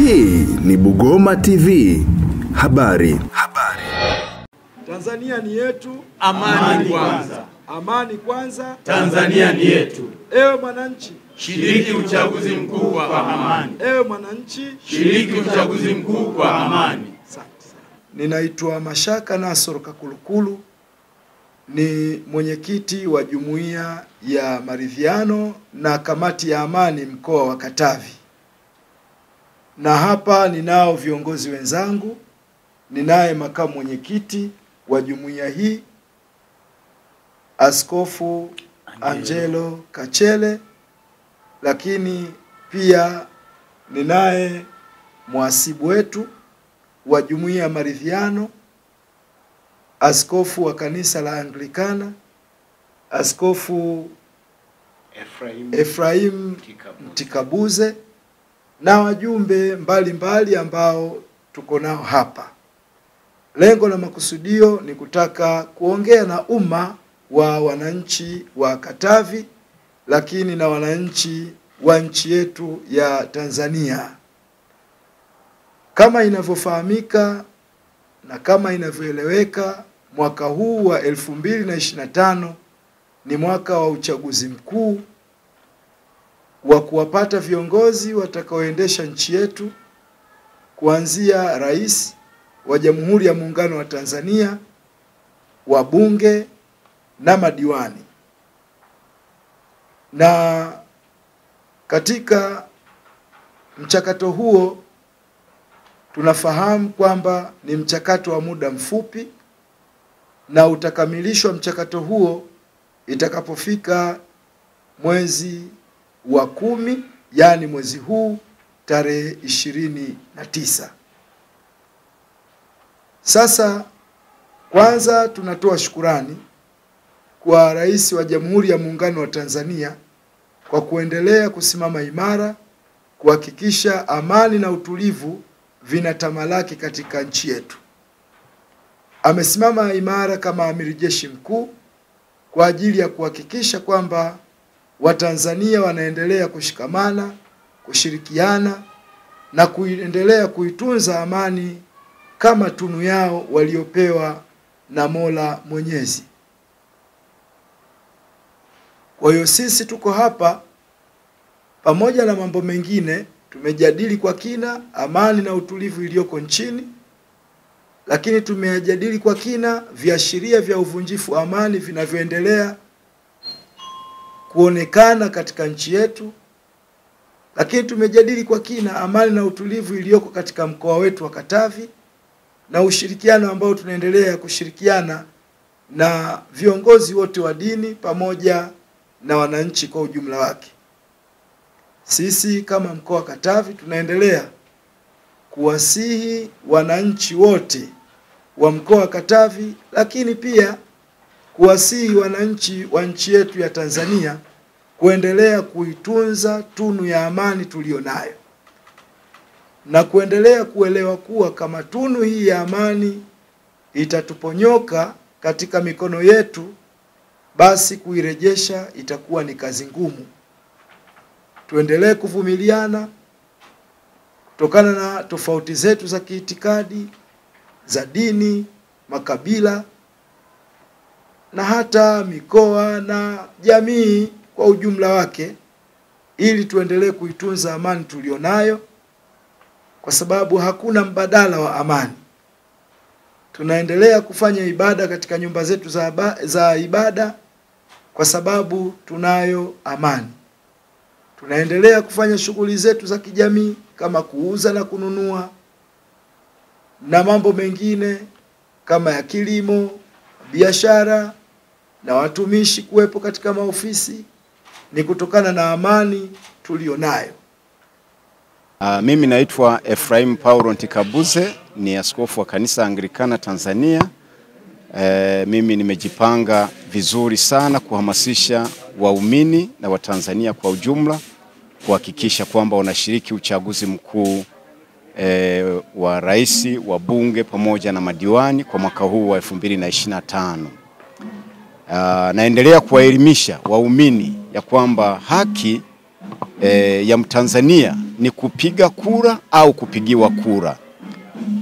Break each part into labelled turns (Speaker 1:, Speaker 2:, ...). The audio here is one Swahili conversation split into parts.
Speaker 1: Hii ni Bugoma TV. Habari.
Speaker 2: Tanzania ni yetu,
Speaker 3: amani kwanza.
Speaker 2: Amani kwanza,
Speaker 3: Tanzania ni yetu.
Speaker 2: Ewe mwananchi,
Speaker 3: shiriki uchaguzi mkuu kwa amani.
Speaker 2: Ewe mwananchi,
Speaker 3: shiriki uchaguzi mkuu kwa amani.
Speaker 2: Ninaitwa Mashaka Nasoro Kakulukulu, ni mwenyekiti wa Jumuiya ya Maridhiano na Kamati ya Amani mkoa wa Katavi. Na hapa ninao viongozi wenzangu. Ninaye makamu mwenyekiti wa jumuiya hii, Askofu Angelo Kachele, lakini pia ninaye muhasibu wetu wa Jumuiya ya Maridhiano, askofu wa kanisa la Anglikana, Askofu Ephraim Mtikabuze, na wajumbe mbalimbali ambao tuko nao hapa. Lengo na makusudio ni kutaka kuongea na umma wa wananchi wa Katavi, lakini na wananchi wa nchi yetu ya Tanzania. Kama inavyofahamika na kama inavyoeleweka, mwaka huu wa 2025 ni mwaka wa uchaguzi mkuu wa kuwapata viongozi watakaoendesha nchi yetu, kuanzia rais wa Jamhuri ya Muungano wa Tanzania, wabunge na madiwani. Na katika mchakato huo tunafahamu kwamba ni mchakato wa muda mfupi, na utakamilishwa mchakato huo itakapofika mwezi wa 10, yani mwezi huu tarehe 29. Sasa kwanza tunatoa shukurani kwa Rais wa Jamhuri ya Muungano wa Tanzania kwa kuendelea kusimama imara kuhakikisha amani na utulivu vinatamalaki katika nchi yetu. Amesimama imara kama amiri jeshi mkuu kwa ajili ya kuhakikisha kwamba Watanzania wanaendelea kushikamana, kushirikiana na kuendelea kuitunza amani kama tunu yao waliopewa na Mola Mwenyezi. Kwa hiyo sisi tuko hapa pamoja na mambo mengine, tumejadili kwa kina amani na utulivu iliyoko nchini, lakini tumejadili kwa kina viashiria vya uvunjifu wa amani vinavyoendelea kuonekana katika nchi yetu, lakini tumejadili kwa kina amani na utulivu iliyoko katika mkoa wetu wa Katavi na ushirikiano ambao tunaendelea kushirikiana na viongozi wote wa dini pamoja na wananchi kwa ujumla wake. Sisi kama mkoa wa Katavi tunaendelea kuwasihi wananchi wote wa mkoa wa Katavi, lakini pia kuwasihi wananchi wa nchi yetu ya Tanzania kuendelea kuitunza tunu ya amani tulionayo, na kuendelea kuelewa kuwa kama tunu hii ya amani itatuponyoka katika mikono yetu, basi kuirejesha itakuwa ni kazi ngumu. Tuendelee kuvumiliana kutokana na tofauti zetu za kiitikadi, za dini, makabila na hata mikoa na jamii kwa ujumla wake, ili tuendelee kuitunza amani tulionayo, kwa sababu hakuna mbadala wa amani. Tunaendelea kufanya ibada katika nyumba zetu za ibada kwa sababu tunayo amani. Tunaendelea kufanya shughuli zetu za kijamii kama kuuza na kununua na mambo mengine kama ya kilimo, biashara na watumishi kuwepo katika maofisi, ni kutokana na amani tulionayo.
Speaker 4: Mimi naitwa Ephraim Paulo Mtikabuze, ni askofu wa kanisa Anglikana Tanzania. Mimi nimejipanga vizuri sana kuhamasisha waumini na Watanzania kwa ujumla kuhakikisha kwamba wanashiriki uchaguzi mkuu wa rais, wa bunge pamoja na madiwani kwa mwaka huu wa 2025. Naendelea kuwaelimisha waumini ya kwamba haki ya Mtanzania ni kupiga kura au kupigiwa kura.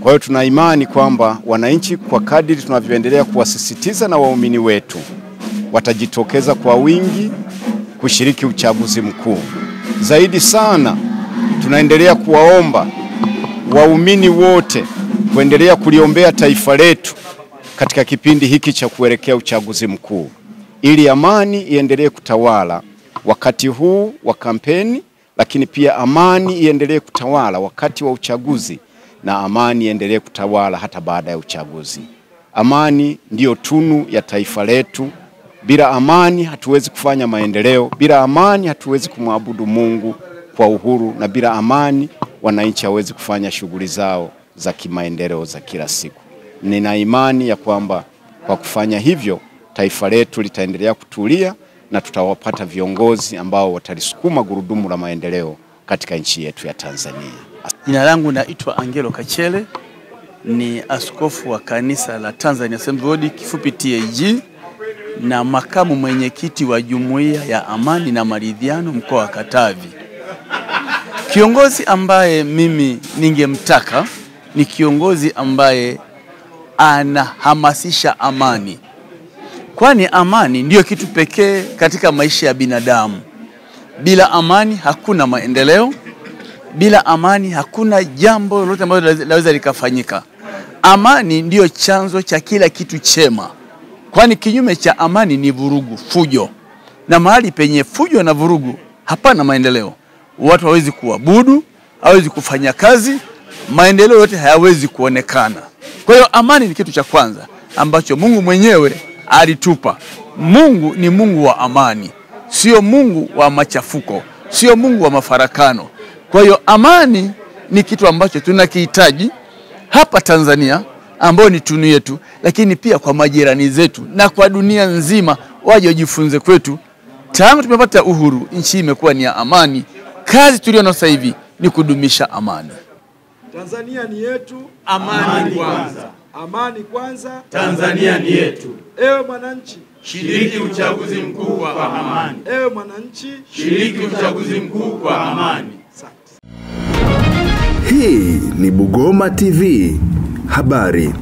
Speaker 4: Kwa hiyo tuna imani kwamba wananchi kwa kadiri tunavyoendelea kuwasisitiza na waumini wetu watajitokeza kwa wingi kushiriki uchaguzi mkuu. Zaidi sana tunaendelea kuwaomba waumini wote kuendelea kuliombea taifa letu katika kipindi hiki cha kuelekea uchaguzi mkuu, ili amani iendelee kutawala wakati huu wa kampeni, lakini pia amani iendelee kutawala wakati wa uchaguzi na amani iendelee kutawala hata baada ya uchaguzi. Amani ndiyo tunu ya taifa letu. Bila amani hatuwezi kufanya maendeleo, bila amani hatuwezi kumwabudu Mungu kwa uhuru, na bila amani wananchi hawezi kufanya shughuli zao za kimaendeleo za kila siku. Nina imani ya kwamba kwa kufanya hivyo taifa letu litaendelea kutulia na tutawapata viongozi ambao watalisukuma gurudumu la maendeleo katika nchi yetu ya Tanzania.
Speaker 5: Jina langu naitwa Angelo Kachele, ni askofu wa kanisa la Tanzania Assembly kifupi TAG, na makamu mwenyekiti wa Jumuiya ya Amani na Maridhiano mkoa wa Katavi. Kiongozi ambaye mimi ningemtaka ni kiongozi ambaye anahamasisha amani, kwani amani ndiyo kitu pekee katika maisha ya binadamu. Bila amani hakuna maendeleo, bila amani hakuna jambo lolote ambalo laweza likafanyika. Amani ndiyo chanzo cha kila kitu chema, kwani kinyume cha amani ni vurugu, fujo. Na mahali penye fujo na vurugu hapana maendeleo. Watu hawezi kuabudu, hawezi kufanya kazi, maendeleo yote hayawezi kuonekana. Kwa hiyo amani ni kitu cha kwanza ambacho Mungu mwenyewe alitupa. Mungu ni Mungu wa amani, sio Mungu wa machafuko, sio Mungu wa mafarakano. Kwa hiyo amani ni kitu ambacho tunakihitaji hapa Tanzania, ambao ni tunu yetu, lakini pia kwa majirani zetu na kwa dunia nzima waje wajifunze kwetu. Tangu tumepata uhuru, nchi imekuwa ni ya amani. Kazi tulionayo sasa hivi ni kudumisha amani.
Speaker 2: Tanzania ni yetu,
Speaker 3: Amani kwanza.
Speaker 2: amani kwanza.
Speaker 3: Tanzania ni yetu.
Speaker 2: Ewe mwananchi,
Speaker 3: Shiriki uchaguzi mkuu kwa amani.
Speaker 2: ewe mwananchi,
Speaker 3: Shiriki uchaguzi mkuu kwa amani.
Speaker 1: Hii ni Bugoma TV. Habari.